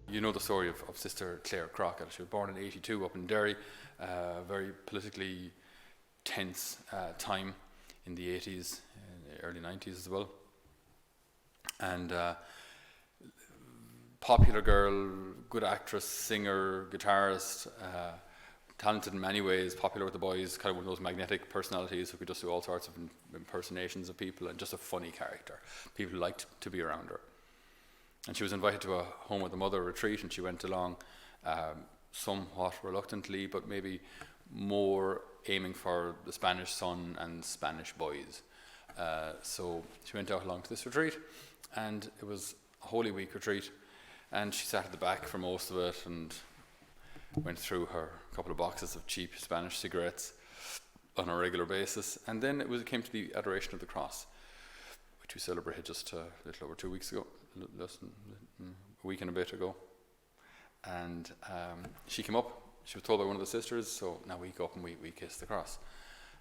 You know the story of Sister Clare Crockett. She was born in 82 up in Derry, very politically tense time in the 80s, early 90s as well. And popular girl, good actress, singer, guitarist, talented in many ways, popular with the boys, kind of one of those magnetic personalities who could just do all sorts of impersonations of people, and just a funny character. People liked to be around her. And she was invited to a Home with the Mother retreat, and she went along somewhat reluctantly, but maybe more aiming for the Spanish sun and Spanish boys. So she went out along to this retreat, and it was a Holy Week retreat, and she sat at the back for most of it and went through her couple of boxes of cheap Spanish cigarettes on a regular basis. And then it came to the Adoration of the Cross, which we celebrated just a little over 2 weeks ago, less than a week and a bit ago. And she came up, she was told by one of the sisters, so now we go up and we kiss the cross.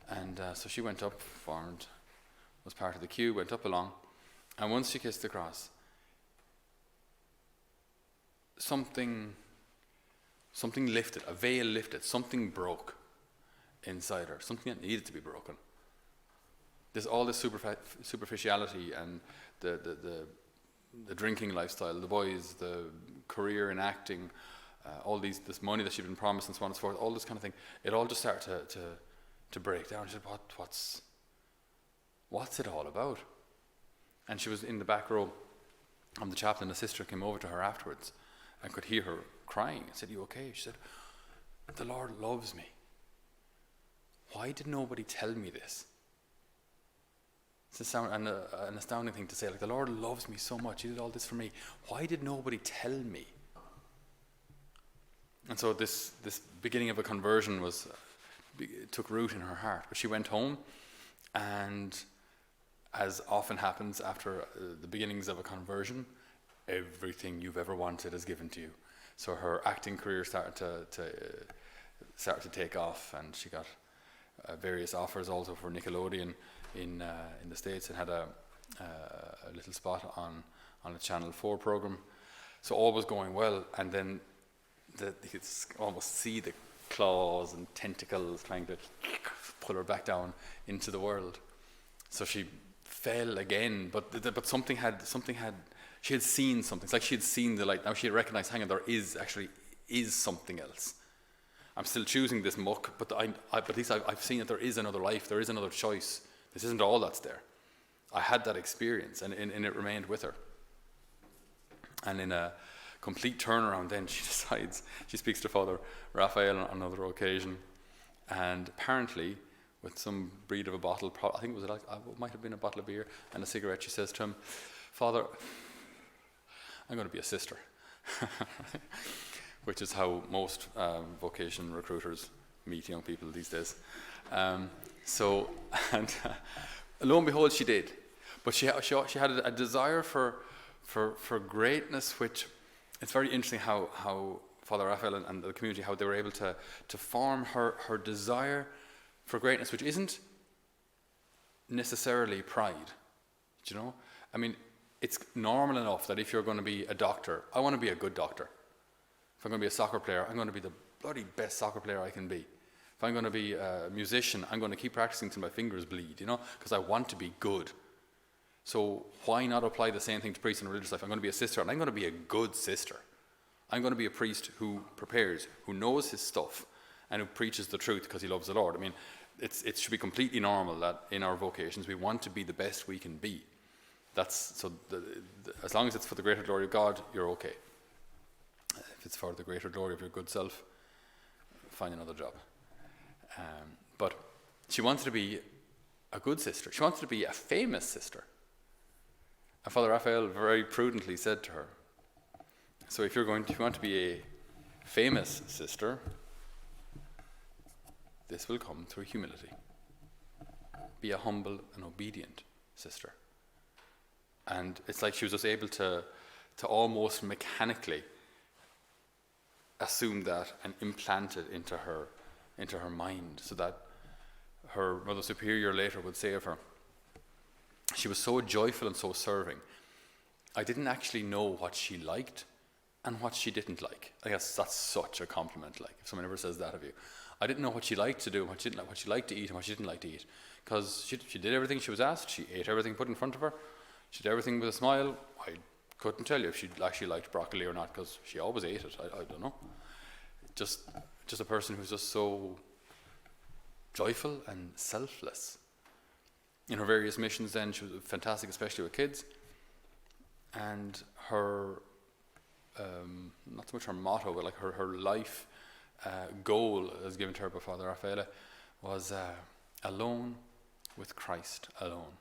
And so she went up, formed, was part of the queue, went up along, and once she kissed the cross, something lifted, a veil lifted, something broke inside her, something that needed to be broken. There's all this superficiality and the drinking lifestyle, the boys, the career in acting, all this money that she'd been promised and so on and so forth, all this kind of thing. It all just started to break down. She said, what's it all about? And she was in the back row of the chapel, and a sister came over to her afterwards and could hear her crying. I said, "You okay?" She said, "The Lord loves me. Why did nobody tell me this?" It's an astounding thing to say. Like, the Lord loves me so much. He did all this for me. Why did nobody tell me? And so this beginning of a conversion took root in her heart. But she went home, and as often happens after the beginnings of a conversion, everything you've ever wanted is given to you. So her acting career started to take off, and she got various offers also for Nickelodeon in the States, and had a little spot on a Channel 4 program. So all was going well, and then you could almost see the claws and tentacles trying to pull her back down into the world. So she fell again, but something had she had seen something. It's like she had seen the light. Now she had recognized, hang on, there is something else. I'm still choosing this muck, but at least I've seen that there is another life, there is another choice. This isn't all that's there. I had that experience, and it remained with her. And in a complete turnaround, then she speaks to Father Raphael on another occasion, and apparently, with some breed of a bottle, I think it might have been a bottle of beer and a cigarette, she says to him, "Father, I'm going to be a sister," which is how most vocation recruiters meet young people these days. So lo and behold, she did. But she had a desire for greatness, which it's very interesting how Father Raphael and the community, how they were able to form her desire for greatness, which isn't necessarily pride. Do you know? I mean, it's normal enough that if you're going to be a doctor, I want to be a good doctor. If I'm going to be a soccer player, I'm going to be the bloody best soccer player I can be. If I'm going to be a musician, I'm going to keep practicing till my fingers bleed, because I want to be good. So why not apply the same thing to priest and religious life? I'm going to be a sister, and I'm going to be a good sister. I'm going to be a priest who prepares, who knows his stuff, and who preaches the truth because he loves the Lord. I mean, it should be completely normal that in our vocations we want to be the best we can be. As long as it's for the greater glory of God, you're okay. If it's for the greater glory of your good self, find another job. But she wanted to be a good sister. She wanted to be a famous sister. And Father Raphael very prudently said to her, so if you want to be a famous sister, this will come through humility. Be a humble and obedient sister. And it's like she was just able to almost mechanically assume that and implant it into her mind, so that her Mother Superior later would say of her, she was so joyful and so serving. I didn't actually know what she liked and what she didn't like. I guess that's such a compliment. Like, if someone ever says that of you, I didn't know what she liked to do, what she didn't like, what she liked to eat, and what she didn't like to eat, because she did everything she was asked. She ate everything put in front of her. She did everything with a smile. I couldn't tell you if she actually liked broccoli or not, because she always ate it. I don't know. Just a person who's just so joyful and selfless. In her various missions then, she was fantastic, especially with kids. And her, not so much her motto, but like her life goal, as given to her by Father Raffaele, was alone with Christ alone.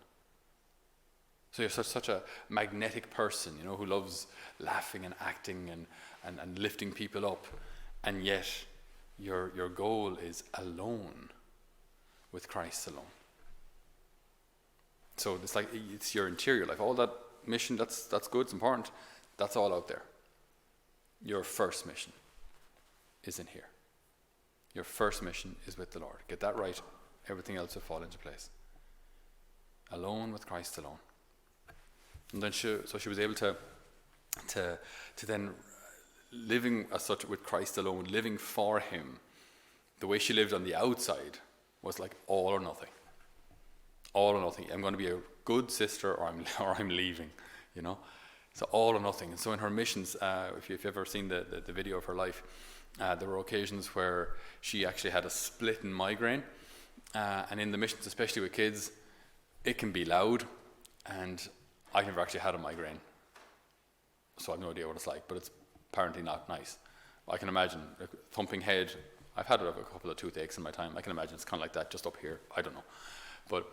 So you're such a magnetic person, you know, who loves laughing and acting and lifting people up, and yet your goal is alone with Christ alone. So it's like, it's your interior life. All that mission, that's good, it's important. That's all out there. Your first mission is in here. Your first mission is with the Lord. Get that right, everything else will fall into place. Alone with Christ alone. And then she was able to then, living as such with Christ alone, living for him, the way she lived on the outside was like all or nothing. All or nothing. I'm going to be a good sister, or I'm leaving, you know. So all or nothing. And so in her missions, if you've ever seen the video of her life, there were occasions where she actually had a splitting migraine, and in the missions, especially with kids, it can be loud, and I've never actually had a migraine, so I have no idea what it's like, but it's apparently not nice. I can imagine a thumping head. I've had a couple of toothaches in my time. I can imagine it's kind of like that, just up here. I don't know. But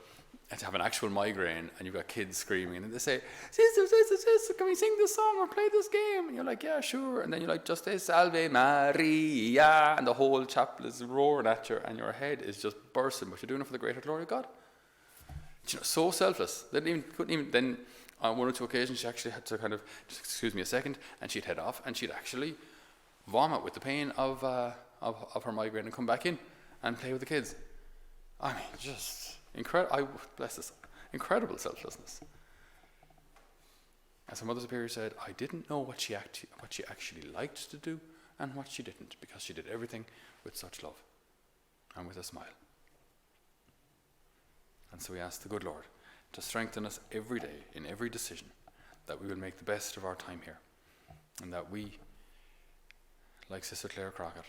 to have an actual migraine, and you've got kids screaming, and they say, sister, can we sing this song or play this game? And you're like, yeah, sure. And then you're like, just Salve Maria, and the whole chapel is roaring at you, and your head is just bursting, but you're doing it for the greater glory of God. You know, so selfless. Couldn't even. Then on one or two occasions, she actually had to kind of, just excuse me a second, and she'd head off, and she'd actually vomit with the pain of her migraine, and come back in and play with the kids. I mean, just incredible. Bless this, incredible selflessness. As her Mother Superior said, I didn't know what she actually liked to do and what she didn't, because she did everything with such love and with a smile. And so we ask the good Lord to strengthen us every day in every decision, that we will make the best of our time here, and that we, like Sister Clare Crockett,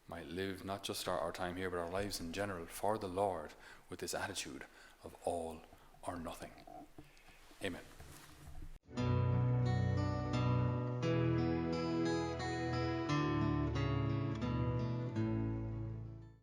might live not just our time here, but our lives in general for the Lord, with this attitude of all or nothing. Amen.